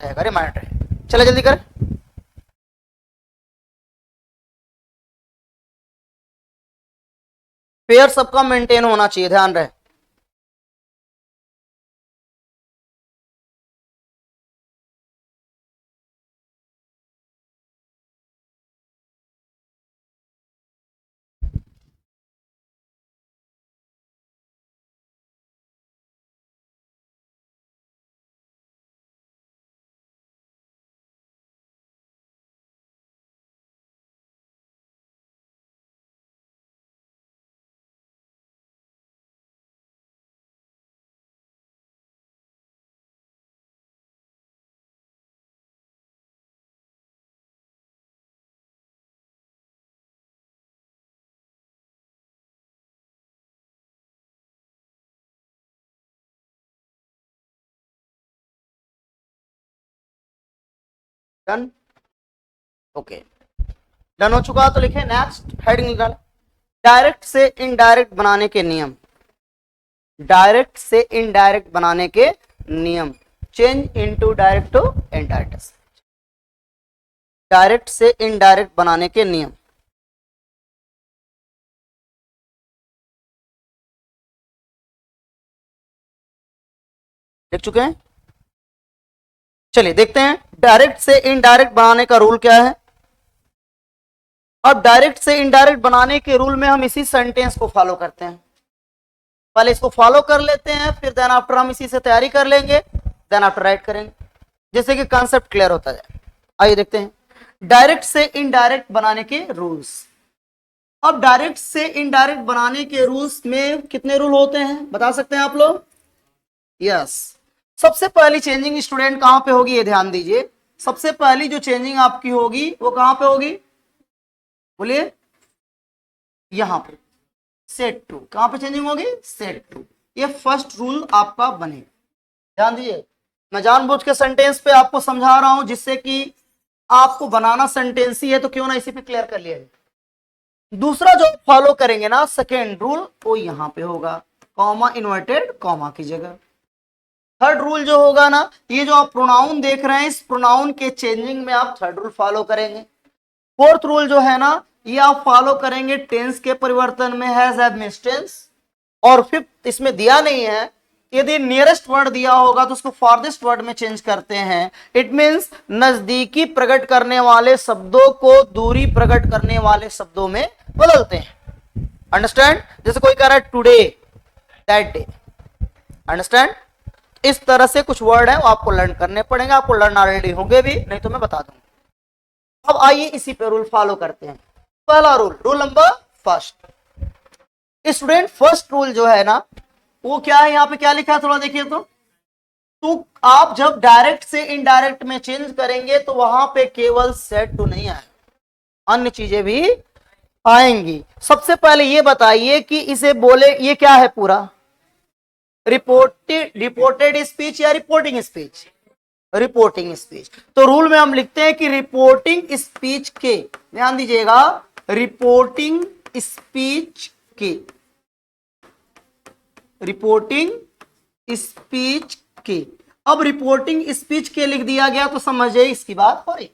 आएगा रिमाइंडर। चले जल्दी कर। पेयर सबका मेंटेन होना चाहिए, ध्यान रहे। डन, ओके, डन हो चुका। तो लिखे नेक्स्ट हेडिंग डाल, डायरेक्ट से इनडायरेक्ट बनाने के नियम। डायरेक्ट से इनडायरेक्ट बनाने के नियम, change into direct to indirect. Direct से इनडायरेक्ट बनाने के नियम। देख चुके हैं, चलिए देखते हैं डायरेक्ट से इनडायरेक्ट बनाने का रूल क्या है। अब डायरेक्ट से इनडायरेक्ट बनाने के रूल में हम इसी सेंटेंस को फॉलो करते हैं। पहले इसको फॉलो कर लेते हैं, फिर देन आफ्टर हम इसी से तैयारी कर लेंगे, देन आफ्टर राइट करेंगे, जिससे कि कंसेप्ट क्लियर होता जाए। आइए देखते हैं डायरेक्ट से इनडायरेक्ट बनाने के रूल्स। अब डायरेक्ट से इनडायरेक्ट बनाने के रूल्स में कितने रूल होते हैं बता सकते हैं आप लोग? यस। सबसे पहली चेंजिंग स्टूडेंट कहां पे होगी, ये ध्यान दीजिए। सबसे पहली जो चेंजिंग आपकी होगी वो कहां पे होगी, बोलिए? यहां पे सेट टू। कहां पे चेंजिंग होगी? Set two. ये फर्स्ट रूल आपका बनेगा, ध्यान दीजिए। मैं जानबूझ के सेंटेंस पे आपको समझा रहा हूं, जिससे कि आपको बनाना सेंटेंस ही है, तो क्यों ना इसी पे क्लियर कर लिया जाए। दूसरा जो फॉलो करेंगे ना सेकेंड रूल, वो यहां पे होगा, कॉमा इन्वर्टेड कॉमा की जगह। थर्ड रूल जो होगा ना, ये जो आप प्रोनाउन देख रहे हैं, इस प्रोनाउन के चेंजिंग में आप थर्ड रूल फॉलो करेंगे। फोर्थ रूल जो है ना, ये आप फॉलो करेंगे टेंस के परिवर्तन में, हैज हैव मीन्स टेंस। और फिफ्थ इसमें दिया नहीं है, यदि नियरेस्ट वर्ड दिया होगा तो उसको फारदेस्ट वर्ड में चेंज करते हैं। इट मींस नजदीकी प्रकट करने वाले शब्दों को दूरी प्रकट करने वाले शब्दों में बदलते हैं। अंडरस्टैंड? जैसे कोई कह रहा है टुडे, दैट डे। अंडरस्टैंड? इस तरह से कुछ वर्ड है वो आपको लर्न करने पड़ेंगे। आपको लर्न ऑलरेडी होंगे भी, नहीं तो मैं बता दूंगा। अब आइए इसी पे रूल फॉलो करते हैं। पहला rule, rule number first. Student first rule जो है ना, वो क्या है, यहां पे क्या लिखा है थोड़ा देखिए तो आप जब डायरेक्ट से इनडायरेक्ट में चेंज करेंगे तो वहां पे केवल सेट टू नहीं आएगा, अन्य चीजें भी आएंगी। सबसे पहले ये बताइए कि इसे बोले, ये क्या है पूरा? रिपोर्टेड स्पीच या रिपोर्टिंग स्पीच? Reporting speech. तो रूल में हम लिखते हैं कि रिपोर्टिंग स्पीच के, ध्यान दीजिएगा, रिपोर्टिंग स्पीच के, रिपोर्टिंग स्पीच के। अब रिपोर्टिंग स्पीच के लिख दिया गया तो समझिए इसकी बात हो रही।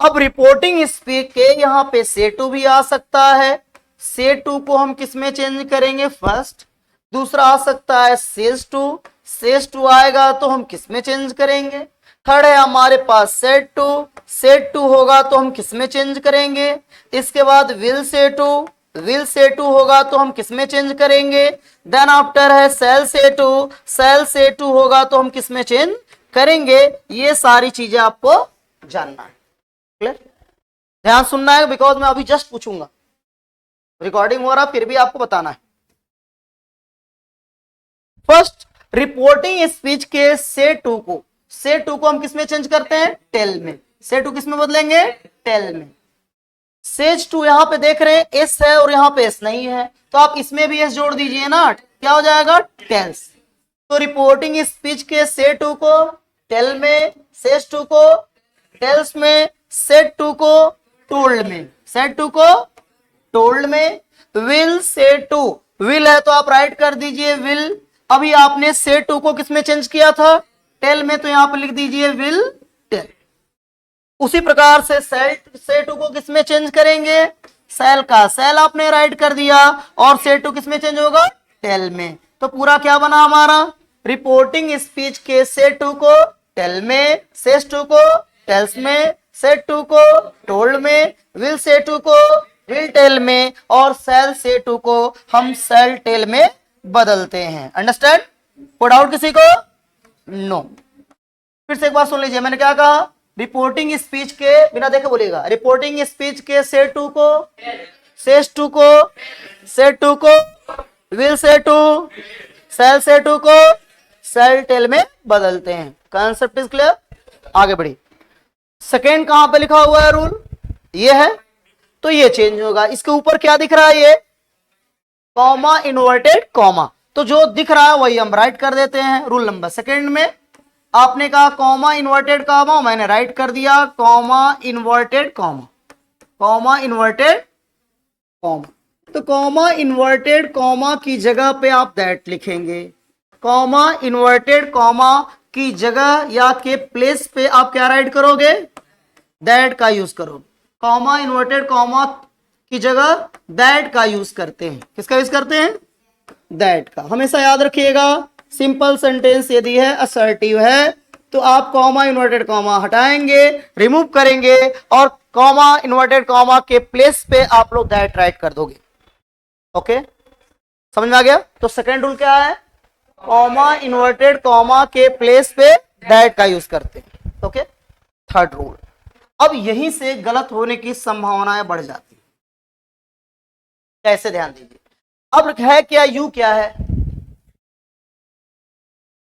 अब रिपोर्टिंग स्पीच के यहां पे से टू भी आ सकता है। से टू को हम किस में चेंज करेंगे? फर्स्ट। दूसरा आ सकता है सेज टू। सेज टू आएगा तो हम किस में चेंज करेंगे? थर्ड है हमारे पास सेट टू। सेट टू होगा तो हम किस में चेंज करेंगे? इसके बाद will say to. Will say to होगा तो हम किस में चेंज करेंगे? देन आफ्टर है सेल से टू। सेल से टू होगा तो हम किस में चेंज करेंगे? ये सारी चीजें आपको जानना है। क्लियर? ध्यान सुनना है, बिकॉज मैं अभी जस्ट पूछूंगा, रिकॉर्डिंग हो रहा फिर भी आपको बताना है। फर्स्ट, रिपोर्टिंग स्पीच के से टू को हम किस में चेंज करते हैं? टेल में। से टू किस में बदलेंगे? टेल में। सेज टू यहां पे देख रहे हैं एस है और यहां पे एस नहीं है, तो आप इसमें भी एस जोड़ दीजिए ना, क्या हो जाएगा? टेल्स। तो रिपोर्टिंग स्पीच के से टू को टेल में, सेज टू को टेल्स में, सेट टू को टोल्ड में, सेट टू को टोल्ड में। विल से टू, विल है तो आप राइट कर दीजिए विल। अभी आपने से टू को किसमें चेंज किया था? टेल में तो यहां पर लिख दीजिए विल टेल। उसी प्रकार से सेल से टू को किसमें चेंज करेंगे, सेल का सेल आपने राइट कर दिया और से टू किसमें चेंज होगा, टेल में। तो पूरा क्या बना हमारा, रिपोर्टिंग स्पीच के से टू को टेल में, सेस टू को टेल्स में, सेड टू को टोल्ड में, विल से टू को विल टेल में और सेल से टू को हम सेल टेल में बदलते हैं। अंडरस्टैंड? कोई डाउट किसी को? नो। फिर से एक बार सुन लीजिए, मैंने क्या कहा, रिपोर्टिंग स्पीच के बिना देखे बोलिएगा, रिपोर्टिंग स्पीच के से टू को, सेस टू को, सेड टू को, विल से टू, सेल से टू को सेल टेल में बदलते हैं। Concept is clear? आगे बढ़ी। सेकेंड कहां पे लिखा हुआ है रूल, ये है, तो ये चेंज होगा। इसके ऊपर क्या दिख रहा है, ये कॉमा इन्वर्टेड कॉमा, तो जो दिख रहा है वही हम राइट कर देते हैं। रूल नंबर सेकेंड में आपने कहा कॉमा इन्वर्टेड कॉमा, मैंने राइट कर दिया comma inverted comma, comma inverted comma. तो कॉमा इन्वर्टेड कॉमा की जगह पे आप दैट लिखेंगे, कॉमा इन्वर्टेड कॉमा की जगह या के प्लेस पे आप क्या राइट करोगे, दैट का यूज करोगे। कॉमा इन्वर्टेड कॉमा की जगह दैट का यूज करते हैं। किसका यूज करते हैं, दैट का। हमेशा याद रखिएगा, सिंपल सेंटेंस यदि है, असर्टिव है, तो आप कॉमा इन्वर्टेड कॉमा हटाएंगे, रिमूव करेंगे और कॉमा इन्वर्टेड कॉमा के प्लेस पे आप लोग दैट राइट कर दोगे। ओके, समझ में आ गया? तो सेकेंड रूल क्या है, कॉमा इन्वर्टेड कॉमा के प्लेस पे दैट का यूज करते हैं। Okay, third rule. अब यहीं से गलत होने की संभावनाएं बढ़ जाती है। कैसे, ध्यान दीजिए। अब है क्या, यू क्या है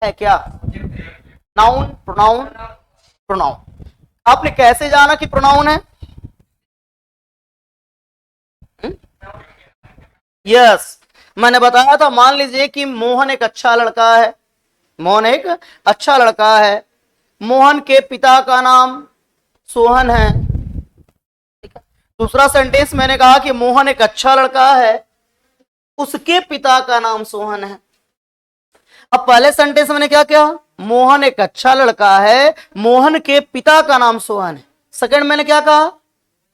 क्या, नाउन, प्रोनाउन, प्रोनाउन। आपने कैसे जाना कि प्रोनाउन है? यस, मैंने बताया था, मान लीजिए कि मोहन एक अच्छा लड़का है, मोहन एक अच्छा लड़का है, मोहन के पिता का नाम सोहन है। दूसरा सेंटेंस मैंने कहा कि मोहन एक अच्छा लड़का है, उसके पिता का नाम सोहन है। अब पहले सेंटेंस मैंने क्या किया, मोहन एक अच्छा लड़का है, मोहन के पिता का नाम सोहन है। सेकंड मैंने क्या कहा,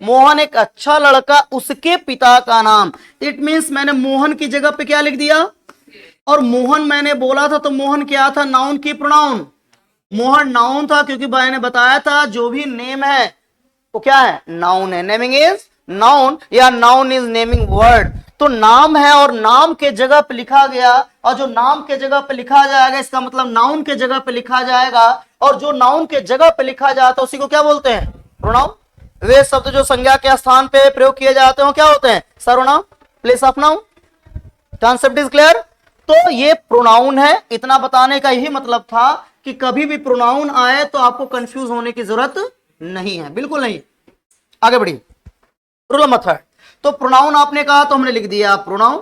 मोहन एक अच्छा लड़का, उसके पिता का नाम। इट मींस मैंने मोहन की जगह पे क्या लिख दिया, और मोहन मैंने बोला था तो मोहन क्या था, नाउन की प्रोनाउन। मोहन नाउन था क्योंकि भाई ने बताया था जो भी नेम है वो क्या है, नाउन है। नेमिंग इज नाउन या नाउन इज नेमिंग वर्ड। तो नाम है और नाम के जगह पे लिखा गया, और जो नाम के जगह पे लिखा जाएगा इसका मतलब नाउन के जगह पे लिखा जाएगा, और जो नाउन के जगह पे लिखा जाता है उसी को क्या बोलते हैं, प्रोनाउन। वे शब्द जो संज्ञा के स्थान पे प्रयोग किए जाते हैं क्या होते हैं, सर्वनाम, place of noun. Concept is clear? तो ये प्रोनाउन है। इतना बताने का यही मतलब था कि कभी भी प्रोनाउन आए तो आपको कंफ्यूज होने की जरूरत नहीं है, बिल्कुल नहीं। आगे बढ़ी, रूल नंबर थर्ड। तो प्रोनाउन आपने कहा तो हमने लिख दिया प्रोनाउन।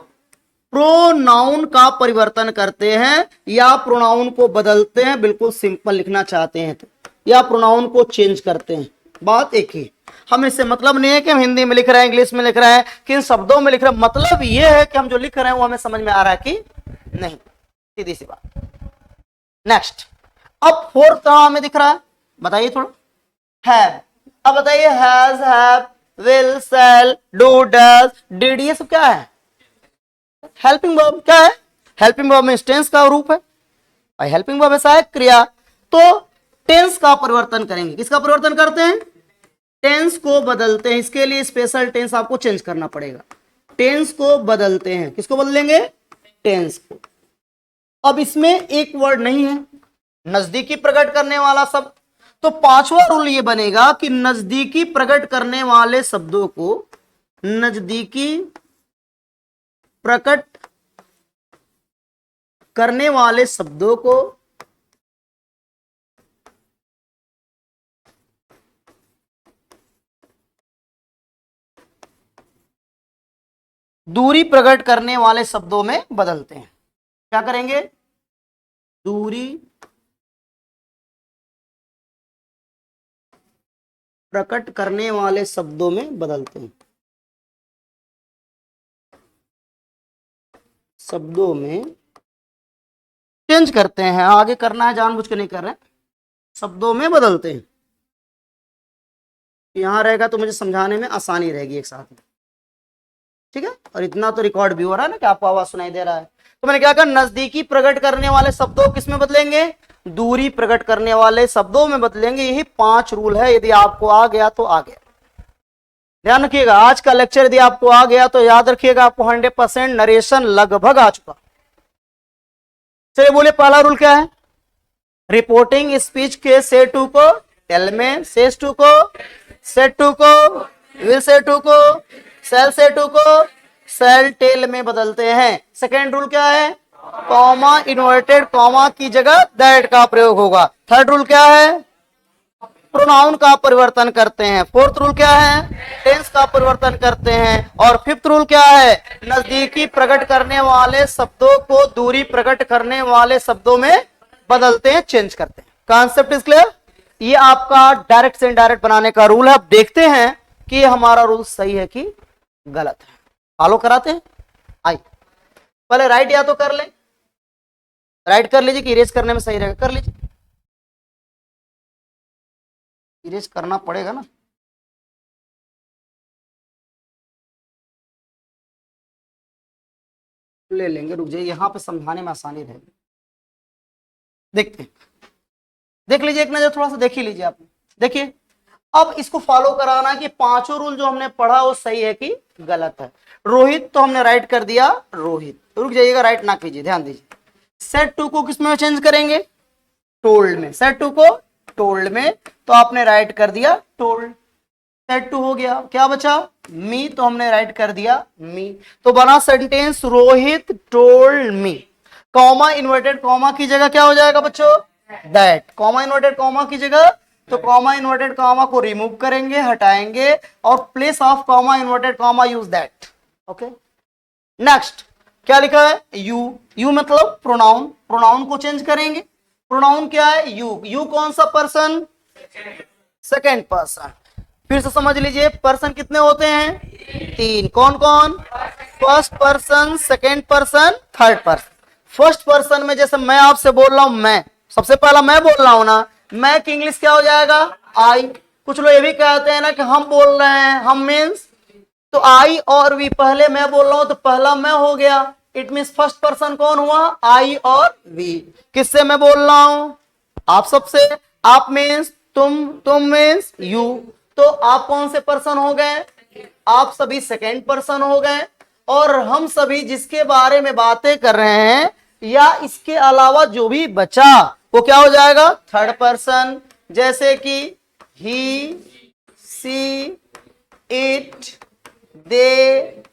प्रोनाउन का परिवर्तन करते हैं या प्रोनाउन को बदलते हैं, बिल्कुल सिंपल लिखना चाहते हैं तो, या प्रोनाउन को चेंज करते हैं, बात एक ही। हम इससे मतलब नहीं है कि हम हिंदी में लिख रहे हैं, इंग्लिश में लिख रहे हैं, किन शब्दों में लिख रहे हैं, मतलब यह है कि हम जो लिख रहे हैं वो हमें समझ में आ रहा है कि नहीं, सीधी सी बात। नेक्स्ट, अब फोर्थ कहां हमें दिख रहा है, बताइए थोड़ा, है। अब बताइए, has, have, will, shall, do, does, did, ये सब क्या है, हेल्पिंग वर्ब। क्या है, हेल्पिंग वर्ब में टेंस का रूप है, हेल्पिंग वर्ब ऐसा है क्रिया। तो टेंस का परिवर्तन करेंगे। किसका परिवर्तन करते हैं, टेंस को बदलते हैं। इसके लिए स्पेशल टेंस आपको चेंज करना पड़ेगा। टेंस को बदलते हैं, किसको बदलेंगे, टेंस को। अब इसमें एक वर्ड नहीं है, नजदीकी प्रकट करने वाला शब्द। तो पांचवा रूल ये बनेगा कि नजदीकी प्रकट करने वाले शब्दों को, नजदीकी प्रकट करने वाले शब्दों को दूरी प्रकट करने वाले शब्दों में बदलते हैं। क्या करेंगे, दूरी प्रकट करने वाले शब्दों में बदलते हैं, शब्दों में चेंज करते हैं। आगे करना है, जानबूझ के नहीं कर रहे हैं, शब्दों में बदलते हैं। यहां रहेगा तो मुझे समझाने में आसानी रहेगी एक साथ में, ठीक है। और इतना तो रिकॉर्ड भी हो रहा है ना कि आपको आवाज सुनाई दे रहा है। तो मैंने क्या कहा, नजदीकी प्रकट करने वाले शब्दों किस में बदलेंगे, दूरी प्रकट करने वाले शब्दों में बदलेंगे। यही 5 रूल है। यदि आपको आ गया तो आ गया, ध्यान रखिएगा। आज का लेक्चर यदि आपको आ गया तो याद रखिएगा आपको 100% नरेशन लगभग आ चुका। चलिए बोलिए, पहला रूल क्या है, रिपोर्टिंग स्पीच के से टू को टेल में, सेज टू को, सेड टू को, विल से टू को, सेल से टू को सेल टेल में बदलते हैं। सेकेंड रूल क्या है, कॉमा इन्वर्टेड कॉमा की जगह दैट का प्रयोग होगा। थर्ड रूल क्या है, प्रोनाउन का परिवर्तन करते हैं। फोर्थ रूल क्या है, टेंस का परिवर्तन करते हैं। और फिफ्थ रूल क्या है, नजदीकी प्रकट करने वाले शब्दों को दूरी प्रकट करने वाले शब्दों में बदलते हैं, चेंज करते हैं। Concept is clear. ये आपका डायरेक्ट से इनडायरेक्ट बनाने का रूल है। अब देखते हैं कि हमारा रूल सही है कि गलत है। फॉलो कराते हैं। आई पहले राइट या तो कर ले, राइट कर लीजिए कि इरेज करने में सही रहेगा, कर लीजिए। इरेज करना पड़ेगा ना, ले लेंगे, रुक जाइए, यहां पे समझाने में आसानी रहेगी। देखते हैं, देख लीजिए, एक नजर थोड़ा सा देख ही लीजिए आप। देखिए अब इसको फॉलो कराना है कि पांचों रूल जो हमने पढ़ा वो सही है कि गलत है। रोहित तो हमने राइट कर दिया, रोहित। रुक जाइएगा, राइट ना कीजिए, ध्यान दीजिए। सेट टू को किसमें चेंज करेंगे, टोल्ड में। सेट टू को टोल्ड में, तो आपने राइट कर दिया टोल्ड। सेट टू हो गया, क्या बचा, मी, तो हमने राइट कर दिया मी। तो बना sentence Rohit told me. Comma inverted comma की जगह क्या हो जाएगा बच्चों, दैट। कॉमा इन्वर्टेड कॉमा की जगह, तो कॉमा इन्वर्टेड कॉमा को रिमूव करेंगे, हटाएंगे, और place of comma inverted comma use that. Okay, next क्या लिखा है, यू। यू मतलब प्रोनाउन, प्रोनाउन को चेंज करेंगे। प्रोनाउन क्या है, यू। यू कौन सा पर्सन, सेकेंड पर्सन। फिर से समझ लीजिए, पर्सन कितने होते हैं, 3। कौन कौन, first person, second person, third person. First person में जैसे मैं आपसे बोल रहा हूं, मैं सबसे पहला मैं बोल रहा हूं ना, मैं की इंग्लिश क्या हो जाएगा, आई। कुछ लोग ये भी कहते हैं ना कि हम बोल रहे हैं, हम मीन्स, तो आई और वी, पहले मैं बोल रहा हूं तो पहला मैं हो गया। इट मीन्स फर्स्ट पर्सन कौन हुआ, आई और वी। किससे मैं बोल रहा हूं, आप सबसे। आप मीन्स तुम मीन्स यू। तो आप कौन से पर्सन हो गए, आप सभी सेकेंड पर्सन हो गए। और हम सभी जिसके बारे में बातें कर रहे हैं या इसके अलावा जो भी बचा वो क्या हो जाएगा, थर्ड पर्सन। जैसे कि ही, सी, इट, दे,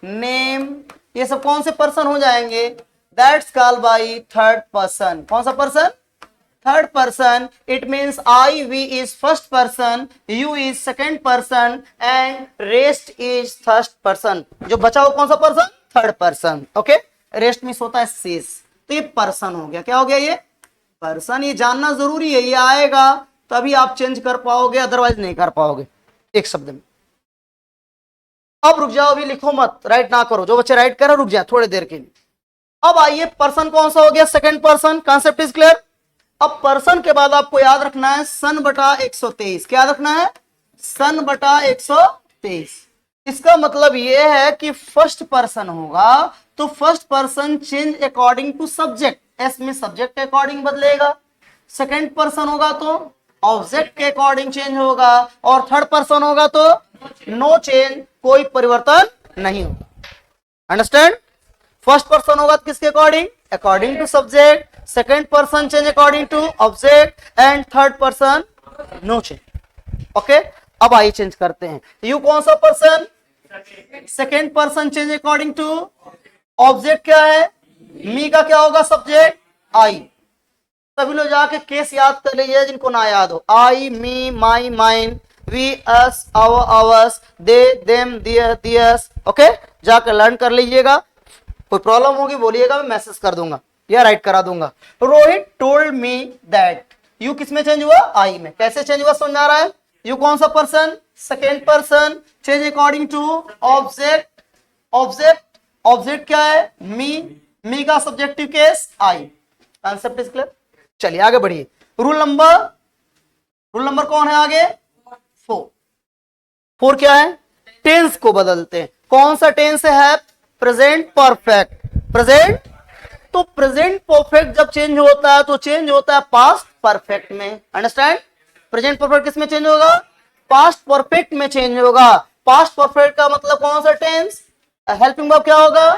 नेम, ये सब कौन से पर्सन हो जाएंगे, that's called by third person. कौन सा person, third person. It means I, we is first person, you is second person, and rest is third person. जो बचा हो कौन सा person, third person. Okay, rest means होता है शेष। तो ये पर्सन हो गया, क्या हो गया, ये पर्सन। ये जानना जरूरी है, ये आएगा तभी आप चेंज कर पाओगे, अदरवाइज नहीं कर पाओगे एक शब्द में। अब रुक जाओ, अभी लिखो मत, राइट ना करो। जो बच्चे राइट कर रहे रुक जाए थोड़ी देर के लिए। अब आइए, पर्सन कौन सा हो गया, second person. Concept is clear. अब पर्सन के बाद आपको याद रखना है सन बटा 123। क्या रखना है, सन बटा 123। इसका मतलब यह है कि फर्स्ट पर्सन होगा तो first person change according to subject, एस में सब्जेक्ट के अकॉर्डिंग बदलेगा। सेकंड पर्सन होगा तो ऑब्जेक्ट के अकॉर्डिंग चेंज होगा। और थर्ड पर्सन होगा तो नो चेंज, कोई परिवर्तन नहीं होगा। अंडरस्टैंड। फर्स्ट पर्सन होगा तो किसके according, according to subject. Second person change according to object, and third person no change. Okay, अब आइए चेंज करते हैं। यू कौन सा person, second person change according to object क्या है, मी का क्या होगा सब्जेक्ट, आई। सभी लोग जाके केस याद कर लीजिए जिनको ना याद हो। I, me, my, mine, we, us, our, ours, they, them, their, theirs. Okay, जाकर लर्न कर लीजिएगा। कोई प्रॉब्लम होगी बोलिएगा, मैं मैसेज कर दूंगा या राइट करा दूंगा। Rohit told me that. You किस में चेंज हुआ, आई में। कैसे चेंज हुआ समझ आ रहा है। यू कौन सा person, second person, change according to object. Object, object क्या है, मी का subjective case I. Concept is clear. चलिए आगे बढ़िए। रूल नंबर रूल नंबर कौन है आगे? 4। 4 क्या है? टेंस को बदलते हैं। कौन सा टेंस है? Present perfect. प्रेजेंट, तो प्रेजेंट परफेक्ट जब चेंज होता है तो चेंज होता है पास्ट परफेक्ट में। अंडरस्टैंड? प्रेजेंट परफेक्ट किस में चेंज होगा? पास्ट परफेक्ट में चेंज होगा। पास्ट परफेक्ट का मतलब कौन सा टेंस? हेल्पिंग वर्ब क्या होगा?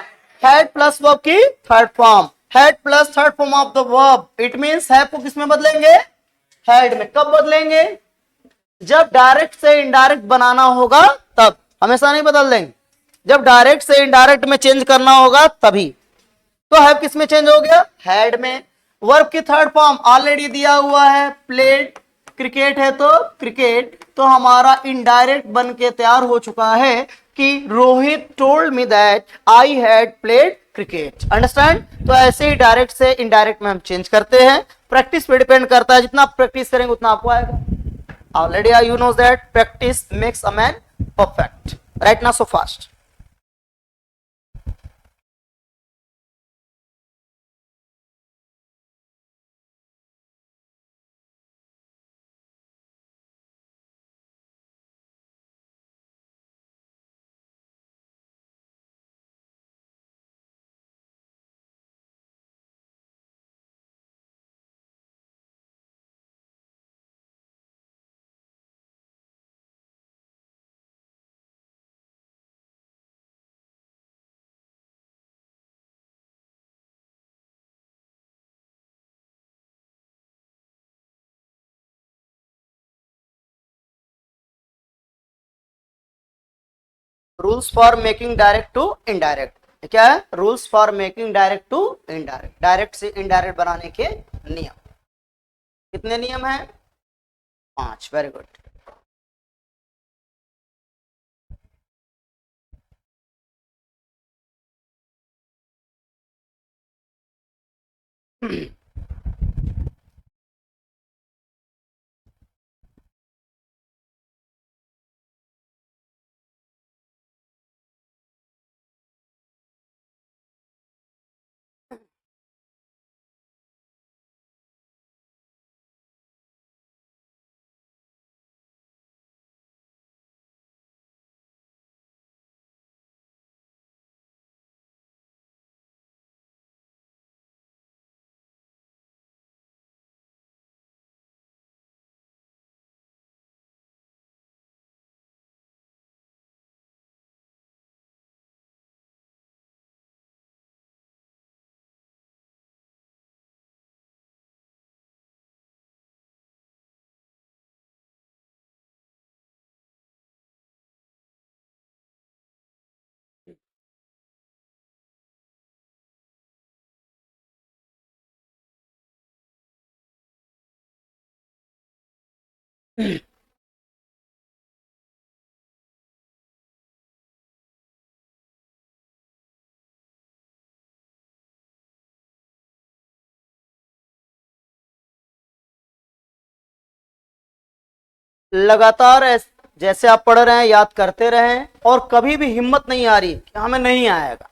हैड प्लस वर्ब की third form. Had plus third form of the verb, it means have को किस में बदलेंगे? हैड में। कब बदलेंगे? जब डायरेक्ट से इनडायरेक्ट बनाना होगा तब, हमेशा नहीं बदल देंगे। जब डायरेक्ट से इनडायरेक्ट में चेंज करना होगा तभी। तो हैव किस में चेंज हो गया? हैड में। वर्ब की थर्ड फॉर्म ऑलरेडी दिया हुआ है, प्लेड। क्रिकेट है तो क्रिकेट, तो हमारा इनडायरेक्ट बन के तैयार हो चुका है कि Rohit told me that I had played cricket. Understand? तो ऐसे ही डायरेक्ट से इनडायरेक्ट में हम चेंज करते हैं। प्रैक्टिस पे डिपेंड करता है, जितना आप प्रैक्टिस करेंगे उतना आपको आएगा। Already you know that practice makes a man perfect. Right now, so fast. Rules for making direct to indirect. क्या है? Rules for making direct to indirect. Direct से इनडायरेक्ट बनाने के नियम। कितने नियम हैं? 5। Very good. लगातार जैसे आप पढ़ रहे हैं याद करते रहें, और कभी भी हिम्मत नहीं आ रही कि हमें नहीं आएगा,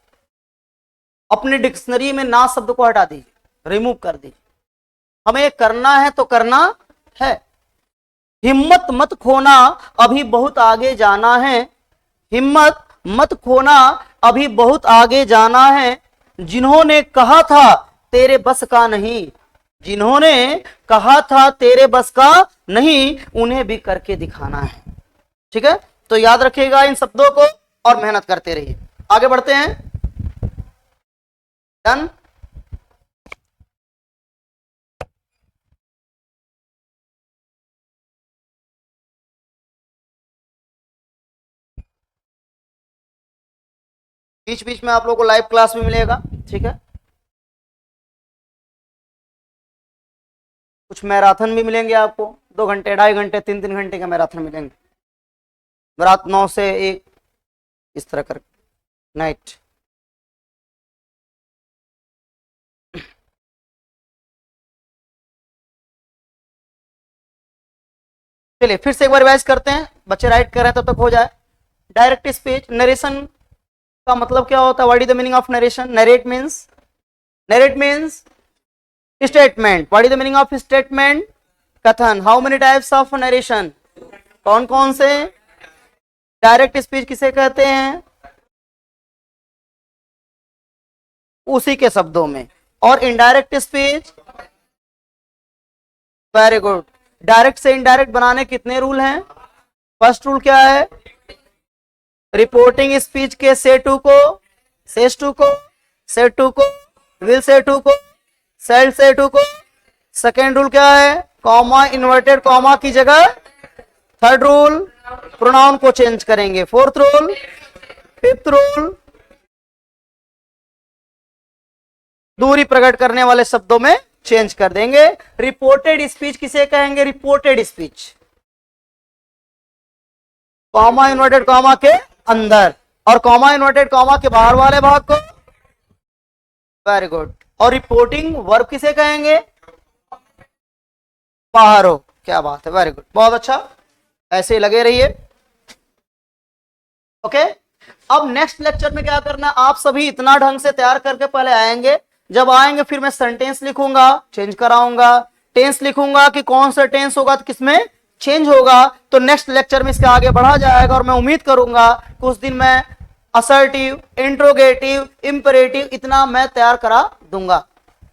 अपनी डिक्शनरी में ना शब्द को हटा दीजिए, रिमूव कर दीजिए। हमें ये करना है तो करना है। हिम्मत मत खोना, अभी बहुत आगे जाना है। हिम्मत मत खोना, अभी बहुत आगे जाना है। जिन्होंने कहा था तेरे बस का नहीं, जिन्होंने कहा था तेरे बस का नहीं, उन्हें भी करके दिखाना है। ठीक है, तो याद रखिएगा इन शब्दों को और मेहनत करते रहिए। आगे बढ़ते हैं। डन। बीच बीच में आप लोगों को लाइव क्लास भी मिलेगा। ठीक है, कुछ मैराथन भी मिलेंगे आपको, 2 घंटे, 2.5 घंटे, 3-3 घंटे का मैराथन मिलेंगे, रात 9 से 1 इस तरह कर नाइट। चलिए फिर से एक बार रिवाइज करते हैं, बच्चे राइट कर रहे हैं तब तक हो जाए। डायरेक्ट स्पीच, नरेशन का मतलब क्या होता है? What is the meaning of narration? Narrate means statement. What is the meaning of statement? कथन। How many types of narration, कौन कौन से। डायरेक्ट स्पीच किसे कहते हैं, उसी के शब्दों में। और indirect speech, very good. Direct से इनडायरेक्ट बनाने कितने रूल हैं। फर्स्ट रूल क्या है, रिपोर्टिंग स्पीच के से टू को, सेस टू को, से टू को, विल से टू को, सेल से टू को। सेकेंड रूल क्या है, कॉमा इन्वर्टेड कॉमा की जगह। थर्ड रूल, प्रोनाउन को चेंज करेंगे। फोर्थ रूल, फिफ्थ रूल, दूरी प्रकट करने वाले शब्दों में चेंज कर देंगे। रिपोर्टेड स्पीच किसे कहेंगे, reported speech comma inverted comma के अंदर, और कॉमा इन्वर्टेड कॉमा के बाहर वाले भाग को। Very good. और रिपोर्टिंग वर्ब किसे कहेंगे, बाहर हो। क्या बात है, वेरी गुड, बहुत अच्छा, ऐसे ही लगे रहिए। ओके, अब नेक्स्ट लेक्चर में क्या करना, आप सभी इतना ढंग से तैयार करके पहले आएंगे। जब आएंगे फिर मैं सेंटेंस लिखूंगा, चेंज कराऊंगा, टेंस लिखूंगा कि कौन सा टेंस होगा तो किसमें चेंज होगा। तो नेक्स्ट लेक्चर में इसके आगे बढ़ा जाएगा, और मैं उम्मीद करूंगा कि उस दिन मैं असर्टिव, इंट्रोगेटिव, इंपरेटिव इतना मैं तैयार करा दूंगा।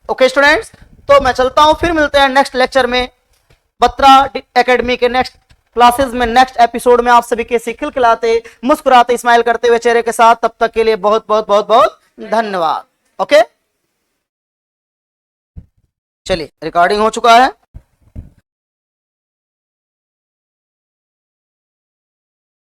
ओके स्टूडेंट्स, तो मैं चलता हूं, फिर मिलते हैं नेक्स्ट लेक्चर में, बत्रा एकेडमी के नेक्स्ट क्लासेस में, नेक्स्ट एपिसोड में। आप सभी के खिलखिलाते, मुस्कुराते, स्माइल करते हुए चेहरे के साथ। तब तक के लिए बहुत बहुत बहुत बहुत धन्यवाद। ओके, चलिए रिकॉर्डिंग हो चुका है।